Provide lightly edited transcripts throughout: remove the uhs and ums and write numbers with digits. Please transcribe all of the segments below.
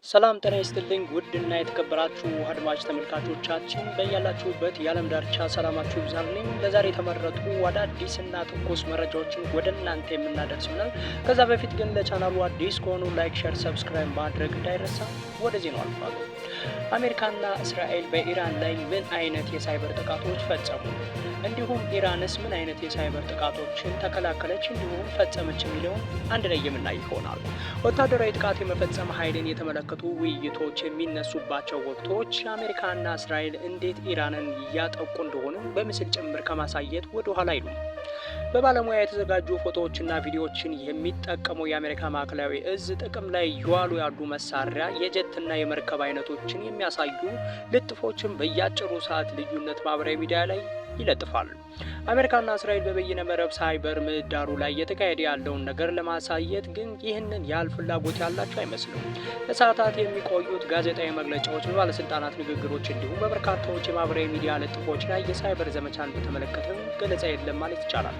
ሰላም ጤና ይስጥልኝ ውድና የተከበራችሁ አድማጭ ተመልካቾቻችን በያላችሁበት የዓለም ዳርቻ ሰላማችሁ ይብዛልኝ። ለዛሬ የተመረጡ አዳዲስና ትኩስ መረጃዎችን ወደ እናንተ የምናደርስ ይሆናል። ከዛ በፊት ግን ለቻናሉ አዲስ ከሆኑ ላይክ፣ ሼር፣ ሰብስክራይብ ማድረግ እንዳይረሳ። ወደ ዜናው አልፋለሁ። አሜሪካና እስራኤል በኢራን ላይ ምን አይነት የሳይበር ጥቃቶች ፈጸሙ? እንዲሁም ኢራንስ ምን አይነት የሳይበር ጥቃቶችን ተከላከለች እንዲሁም ፈጸመች የሚለውን አንድ ላይ የምናይ ይሆናል። ወታደራዊ ጥቃት የመፈጸም ኃይልን የተመለከቱ ውይይቶች የሚነሱባቸው ወቅቶች አሜሪካና እስራኤል እንዴት ኢራንን እያጠቁ እንደሆኑ በምስል ጭምር ከማሳየት ወደ ኋላ አይሉም። በባለሙያ የተዘጋጁ ፎቶዎችና ቪዲዮዎችን የሚጠቀመው የአሜሪካ ማዕከላዊ እዝ ጥቅም ላይ እየዋሉ ያሉ መሳሪያ የጀትና የመርከብ አይነቶችን የሚያሳዩ ልጥፎችን በየአጭሩ ሰዓት ልዩነት ማህበራዊ ሚዲያ ላይ ይለጥፋሉ። አሜሪካና እስራኤል በበይነ መረብ ሳይበር ምህዳሩ ላይ እየተካሄደ ያለውን ነገር ለማሳየት ግን ይህንን ያህል ፍላጎት ያላቸው አይመስልም። ለሰዓታት የሚቆዩት ጋዜጣዊ መግለጫዎች፣ በባለስልጣናት ንግግሮች እንዲሁም በበርካታዎች የማህበራዊ ሚዲያ ልጥፎች ላይ የሳይበር ዘመቻን በተመለከተ ገለጻ የለም ማለት ይቻላል።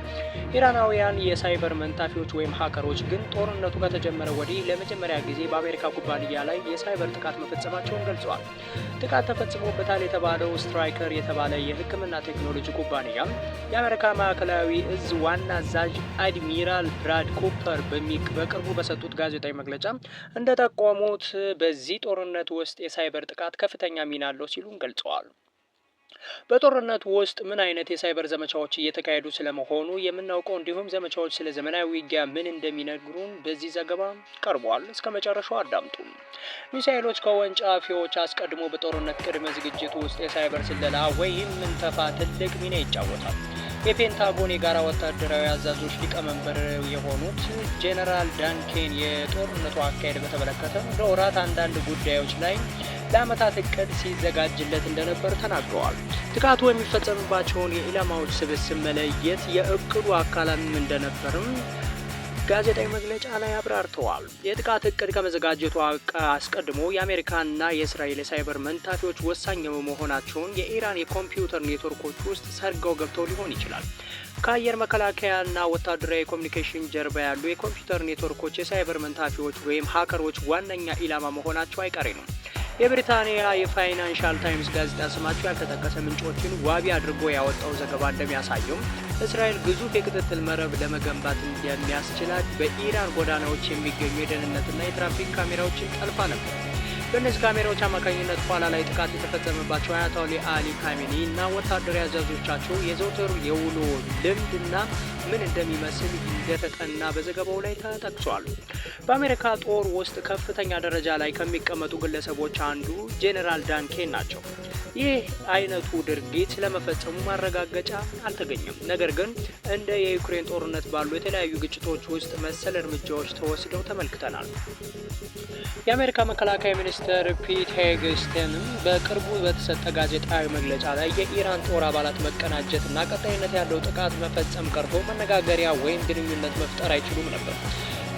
ኢራናውያን የሳይበር መንታፊዎች ወይም ሀከሮች ግን ጦርነቱ ከተጀመረ ወዲህ ለመጀመሪያ ጊዜ በአሜሪካ ኩባንያ ላይ የሳይበር ጥቃት መፈጸማቸውን ገልጸዋል። ጥቃት ተፈጽሞበታል የተባለው ስትራይከር የተባለ የሕክምና ቴክኖሎጂ ኩባንያ የአሜሪካ ማዕከላዊ እዝ ዋና አዛዥ አድሚራል ብራድ ኩፐር በቅርቡ በሰጡት ጋዜጣዊ መግለጫ እንደጠቆሙት በዚህ ጦርነት ውስጥ የሳይበር ጥቃት ከፍተኛ ሚና አለው ሲሉም ገልጸዋል። በጦርነቱ ውስጥ ምን አይነት የሳይበር ዘመቻዎች እየተካሄዱ ስለመሆኑ የምናውቀው እንዲሁም ዘመቻዎች ስለ ዘመናዊ ውጊያ ምን እንደሚነግሩን በዚህ ዘገባ ቀርቧል። እስከ መጨረሻው አዳምጡ። ሚሳኤሎች ከወንጫፊዎች አስቀድሞ በጦርነት ቅድመ ዝግጅት ውስጥ የሳይበር ስለላ ወይም ምንተፋ ትልቅ ሚና ይጫወታል። የፔንታጎን የጋራ ወታደራዊ አዛዦች ሊቀመንበር የሆኑት ጄኔራል ዳንኬን የጦርነቱ አካሄድ በተመለከተ ለወራት አንዳንድ ጉዳዮች ላይ ለዓመታት እቅድ ሲዘጋጅለት እንደነበር ተናግረዋል። ጥቃቱ የሚፈጸምባቸውን የኢላማዎች ስብስብ መለየት የእቅዱ አካልም እንደነበርም ጋዜጣዊ መግለጫ ላይ አብራርተዋል። የጥቃት እቅድ ከመዘጋጀቱ አስቀድሞ የአሜሪካና የእስራኤል የሳይበር መንታፊዎች ወሳኝ መሆናቸውን የኢራን የኮምፒውተር ኔትወርኮች ውስጥ ሰርገው ገብተው ሊሆን ይችላል። ከአየር መከላከያና ወታደራዊ ኮሚኒኬሽን ጀርባ ያሉ የኮምፒውተር ኔትወርኮች የሳይበር መንታፊዎች ወይም ሀከሮች ዋነኛ ኢላማ መሆናቸው አይቀሬ ነው። የብሪታንያ የፋይናንሻል ታይምስ ጋዜጣ ስማቸው ያልተጠቀሰ ምንጮችን ዋቢ አድርጎ ያወጣው ዘገባ እንደሚያሳየውም እስራኤል ግዙፍ የክትትል መረብ ለመገንባት እንደሚያስችላት በኢራን ጎዳናዎች የሚገኙ የደህንነትና የትራፊክ ካሜራዎችን ጠልፋ ነበር። በእነዚህ ካሜራዎች አማካኝነት ኋላ ላይ ጥቃት የተፈጸመባቸው አያቶላ አሊ ካሜኒ እና ወታደራዊ አዛዦቻቸው የዘውትር የውሎ ልምድና ምን እንደሚመስል እንደተጠና በዘገባው ላይ ተጠቅሷል። በአሜሪካ ጦር ውስጥ ከፍተኛ ደረጃ ላይ ከሚቀመጡ ግለሰቦች አንዱ ጄኔራል ዳንኬን ናቸው። ይህ አይነቱ ድርጊት ስለመፈጸሙ ማረጋገጫ አልተገኘም። ነገር ግን እንደ የዩክሬን ጦርነት ባሉ የተለያዩ ግጭቶች ውስጥ መሰል እርምጃዎች ተወስደው ተመልክተናል። የአሜሪካ መከላከያ ሚኒስትር ፒት ሄግስቴንም በቅርቡ በተሰጠ ጋዜጣዊ መግለጫ ላይ የኢራን ጦር አባላት መቀናጀትና ቀጣይነት ያለው ጥቃት መፈጸም ቀርቶ መነጋገሪያ ወይም ግንኙነት መፍጠር አይችሉም ነበር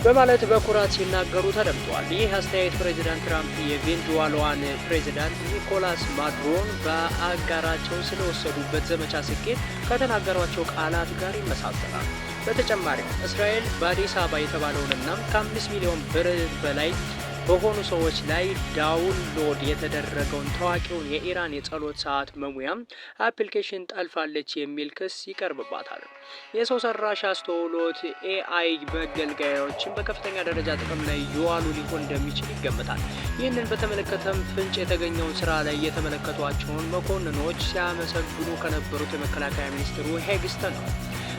በማለት በኩራት ሲናገሩ ተደምጧል። ይህ አስተያየት ፕሬዚዳንት ትራምፕ የቬንዙዌላዋን ፕሬዚዳንት ኒኮላስ ማዱሮን በአጋራቸው ስለወሰዱበት ዘመቻ ስኬት ከተናገሯቸው ቃላት ጋር ይመሳሰላል። በተጨማሪም እስራኤል በአዲስ አበባ የተባለውንና ከ5 ሚሊዮን ብር በላይ በሆኑ ሰዎች ላይ ዳውንሎድ የተደረገውን ታዋቂውን የኢራን የጸሎት ሰዓት መሙያም አፕሊኬሽን ጠልፋለች የሚል ክስ ይቀርብባታል። የሰው ሰራሽ አስተውሎት ኤአይ መገልገያዎችን በከፍተኛ ደረጃ ጥቅም ላይ እየዋሉ ሊሆን እንደሚችል ይገመታል። ይህንን በተመለከተም ፍንጭ የተገኘውን ስራ ላይ የተመለከቷቸውን መኮንኖች ሲያመሰግኑ ከነበሩት የመከላከያ ሚኒስትሩ ሄግስተን ነው።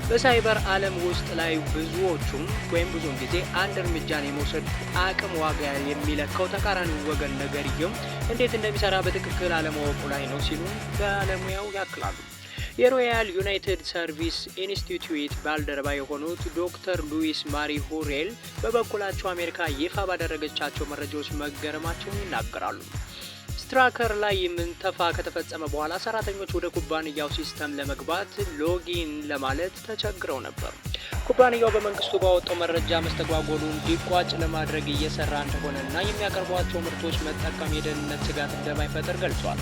በሳይበር ዓለም ውስጥ ላይ ብዙውን ጊዜ አንድ እርምጃን የመውሰድ አቅም ዋጋ የሚለካው ተቃራኒ ወገን ነገርየው እንዴት እንደሚሰራ በትክክል አለማወቁ ላይ ነው ሲሉ ባለሙያው ያክላሉ። የሮያል ዩናይትድ ሰርቪስ ኢንስቲትዩት ባልደረባ የሆኑት ዶክተር ሉዊስ ማሪ ሁሬል በበኩላቸው አሜሪካ ይፋ ባደረገቻቸው መረጃዎች መገረማቸውን ይናገራሉ። ስትራከር ላይ ምንተፋ ከተፈጸመ በኋላ ሰራተኞች ወደ ኩባንያው ሲስተም ለመግባት ሎጊን ለማለት ተቸግረው ነበር። ኩባንያው በመንግስቱ ባወጣው መረጃ መስተጓጎሉ እንዲቋጭ ለማድረግ እየሰራ እንደሆነና የሚያቀርቧቸው ምርቶች መጠቀም የደህንነት ስጋት እንደማይፈጠር ገልጿል።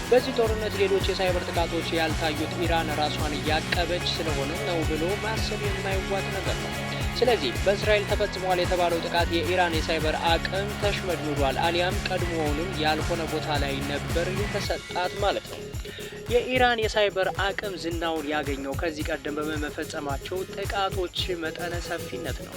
በዚህ ጦርነት ሌሎች የሳይበር ጥቃቶች ያልታዩት ኢራን ራሷን እያቀበች ስለሆነ ነው ብሎ ማሰብ የማይዋጥ ነገር ነው። ስለዚህ በእስራኤል ተፈጽሟል የተባለው ጥቃት የኢራን የሳይበር አቅም ተሽመድምዷል አሊያም ቀድሞውንም ያልሆነ ቦታ ላይ ነበር የተሰጣት ማለት ነው። የኢራን የሳይበር አቅም ዝናውን ያገኘው ከዚህ ቀደም በመፈጸማቸው ጥቃቶች መጠነ ሰፊነት ነው።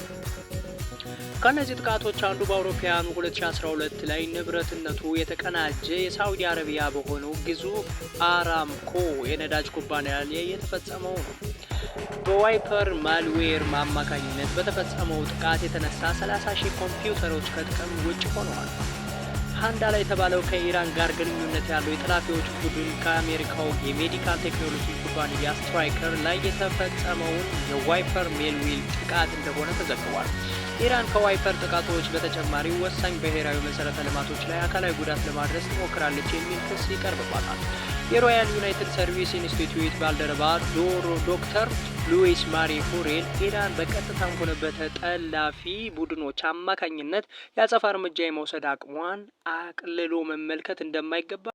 ከነዚህ ጥቃቶች አንዱ በአውሮፓውያኑ 2012 ላይ ንብረትነቱ የተቀናጀ የሳውዲ አረቢያ በሆነው ግዙፍ አራምኮ የነዳጅ ኩባንያ ላይ የተፈጸመው ነው። በዋይፐር ማልዌር አማካኝነት በተፈጸመው ጥቃት የተነሳ 30,000 ኮምፒውተሮች ከጥቅም ውጭ ሆነዋል። ሃንዳላ የተባለው ከኢራን ጋር ግንኙነት ያለው የጠላፊዎች ቡድን ከአሜሪካው የሜዲካል ቴክኖሎጂ ኩባንያ ስትራይከር ላይ የተፈጸመውን የዋይፐር ሜልዌር ጥቃት እንደሆነ ተዘግቧል። ኢራን ከዋይፐር ጥቃቶች በተጨማሪ ወሳኝ ብሔራዊ መሰረተ ልማቶች ላይ አካላዊ ጉዳት ለማድረስ ትሞክራለች የሚል ክስ ይቀርብባታል። የሮያል ዩናይትድ ሰርቪስ ኢንስቲትዩት ባልደረባ ዶክተር ሉዊስ ማሪ ሁሬል ኢራን በቀጥታም ሆነ በተጠላፊ ቡድኖች አማካኝነት የአጸፋ እርምጃ የመውሰድ አቅሟን አቅልሎ መመልከት እንደማይገባ